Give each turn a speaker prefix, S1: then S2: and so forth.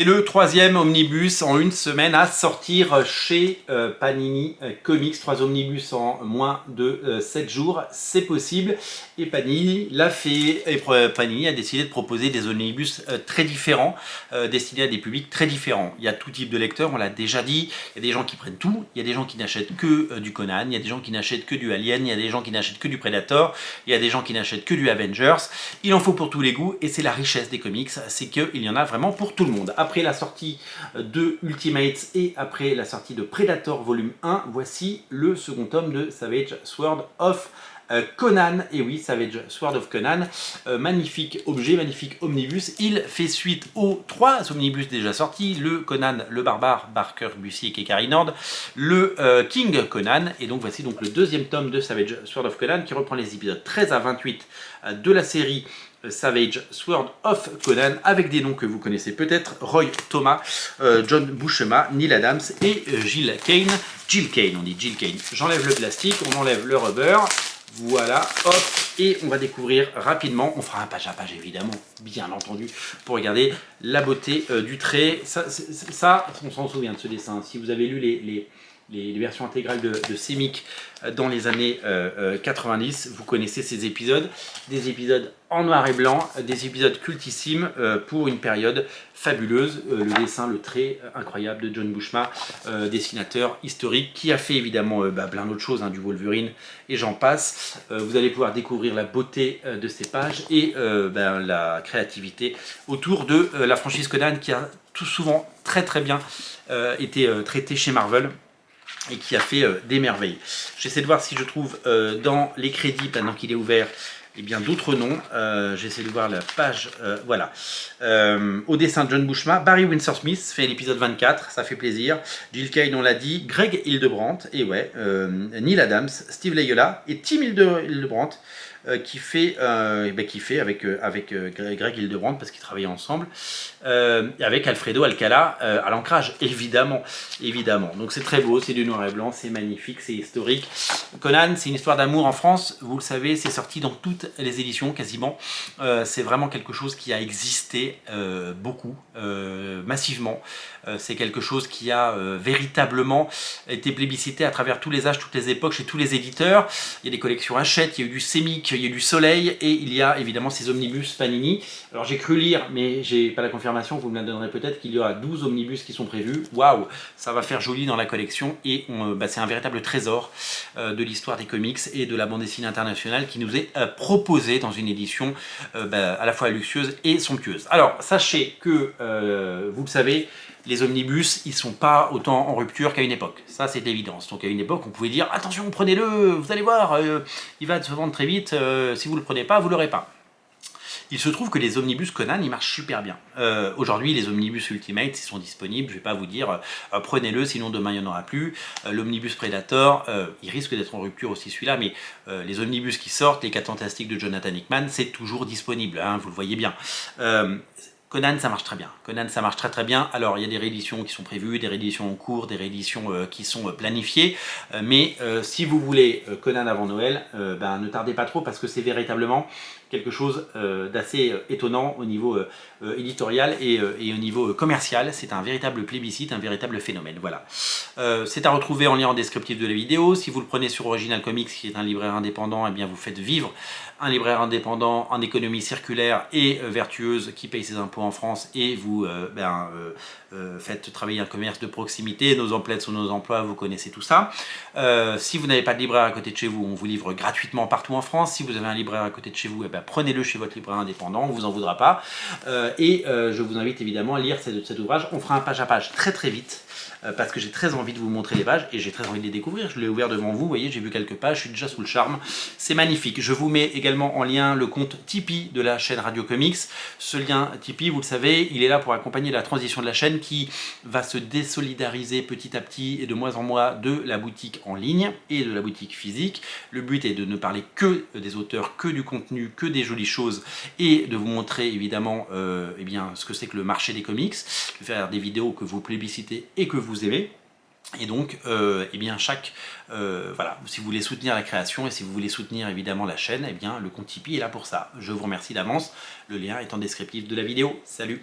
S1: C'est le troisième omnibus en une semaine à sortir chez Panini Comics. 3 omnibus en moins de 7 jours, c'est possible. Et Panini l'a fait. Et Panini a décidé de proposer des omnibus très différents, destinés à des publics très différents. Il y a tout type de lecteurs, on l'a déjà dit. Il y a des gens qui prennent tout. Il y a des gens qui n'achètent que du Conan. Il y a des gens qui n'achètent que du Alien. Il y a des gens qui n'achètent que du Predator. Il y a des gens qui n'achètent que du Avengers. Il en faut pour tous les goûts. Et c'est la richesse des comics, c'est qu'il y en a vraiment pour tout le monde. Après la sortie de Ultimates et après la sortie de Predator volume 1, voici le second tome de Savage Sword of Conan. Et oui, Savage Sword of Conan, magnifique objet, magnifique omnibus. Il fait suite aux 3 omnibus déjà sortis, le Conan le Barbare, Barker Busiek et Cary Nord, le King Conan, et donc voici donc le deuxième tome de Savage Sword of Conan qui reprend les épisodes 13 à 28 de la série Savage Sword of Conan, avec des noms que vous connaissez peut-être: Roy Thomas, John Buscema, Neil Adams et Jill Kane. Jill Kane, on dit Jill Kane. J'enlève le plastique, on enlève le rubber, voilà, hop, et on va découvrir rapidement, on fera un page à page évidemment, bien entendu, pour regarder la beauté du trait. Ça, on s'en souvient de ce dessin. Si vous avez lu les versions intégrales de Semic dans les années 90, vous connaissez ces épisodes, des épisodes en noir et blanc, des épisodes cultissimes pour une période fabuleuse. Le dessin, le trait incroyable de John Buscema, dessinateur historique, qui a fait évidemment plein d'autres choses, du Wolverine et j'en passe. Vous allez pouvoir découvrir la beauté de ces pages et la créativité autour de la franchise Conan, qui a tout souvent très bien été traitée chez Marvel et qui a fait des merveilles. J'essaie de voir si je trouve dans les crédits, pendant qu'il est ouvert, d'autres noms. J'essaie de voir la page, voilà. Au dessin de John Buscema, Barry Windsor Smith fait l'épisode 24, ça fait plaisir. Jill Kane, on l'a dit, Greg Hildebrandt, et ouais, Neil Adams, Steve Layola et Tim Hildebrandt, qui fait avec Greg Hildebrandt, parce qu'ils travaillaient ensemble, et avec Alfredo Alcala à l'ancrage, évidemment. Donc c'est très beau, c'est du noir et blanc, c'est magnifique, c'est historique. Conan, c'est une histoire d'amour en France, vous le savez, c'est sorti dans toutes les éditions quasiment. C'est vraiment quelque chose qui a existé beaucoup, massivement. C'est quelque chose qui a véritablement été plébiscité à travers tous les âges, toutes les époques, chez tous les éditeurs. Il y a des collections Hachette, il y a eu du Semic, il y a eu du Soleil, et il y a évidemment ces omnibus Panini. Alors j'ai cru lire, mais j'ai pas la confirmation, vous me la donnerez peut-être, qu'il y aura 12 omnibus qui sont prévus. Waouh, ça va faire joli dans la collection, et c'est un véritable trésor de l'histoire des comics et de la bande dessinée internationale qui nous est proposé dans une édition à la fois luxueuse et somptueuse. Alors sachez que, vous le savez, les omnibus, ils sont pas autant en rupture qu'à une époque. Ça, c'est d'évidence. Donc à une époque, on pouvait dire « Attention, prenez-le, vous allez voir, il va se vendre très vite, si vous ne le prenez pas, vous l'aurez pas ». Il se trouve que les omnibus Conan, ils marchent super bien. Aujourd'hui, les omnibus Ultimate, ils sont disponibles. Je ne vais pas vous dire prenez-le, sinon demain, il n'y en aura plus. L'omnibus Predator, il risque d'être en rupture aussi celui-là, mais les omnibus qui sortent, les 4 Fantastiques de Jonathan Hickman, c'est toujours disponible, vous le voyez bien. Conan, ça marche très bien. Conan, ça marche très bien. Alors, il y a des rééditions qui sont prévues, des rééditions en cours, des rééditions qui sont planifiées. Mais si vous voulez Conan avant Noël, ne tardez pas trop, parce que c'est véritablement quelque chose d'assez étonnant au niveau éditorial et au niveau commercial. C'est un véritable plébiscite, un véritable phénomène. Voilà. C'est à retrouver en lien en descriptif de la vidéo. Si vous le prenez sur Original Comics, qui est un libraire indépendant, vous faites vivre un libraire indépendant en économie circulaire et vertueuse qui paye ses impôts en France, et vous faites travailler un commerce de proximité. Nos emplettes sont nos emplois, vous connaissez tout ça. Si vous n'avez pas de libraire à côté de chez vous, on vous livre gratuitement partout en France. Si vous avez un libraire à côté de chez vous, prenez-le chez votre libraire indépendant, on ne vous en voudra pas. Je vous invite évidemment à lire cet ouvrage. On fera un page à page très vite, parce que j'ai très envie de vous montrer les pages et j'ai très envie de les découvrir. Je l'ai ouvert devant vous, voyez, j'ai vu quelques pages, je suis déjà sous le charme. C'est magnifique. Je vous mets également en lien le compte Tipeee de la chaîne Radio Comics. Ce lien Tipeee, vous le savez, il est là pour accompagner la transition de la chaîne, qui va se désolidariser petit à petit et de mois en mois de la boutique en ligne et de la boutique physique. Le but est de ne parler que des auteurs, que du contenu, que des jolies choses, et de vous montrer évidemment ce que c'est que le marché des comics, de faire des vidéos que vous plébiscitez et que vous aimez. Et donc, voilà, si vous voulez soutenir la création et si vous voulez soutenir évidemment la chaîne, le compte Tipeee est là pour ça. Je vous remercie d'avance, le lien est en descriptif de la vidéo. Salut!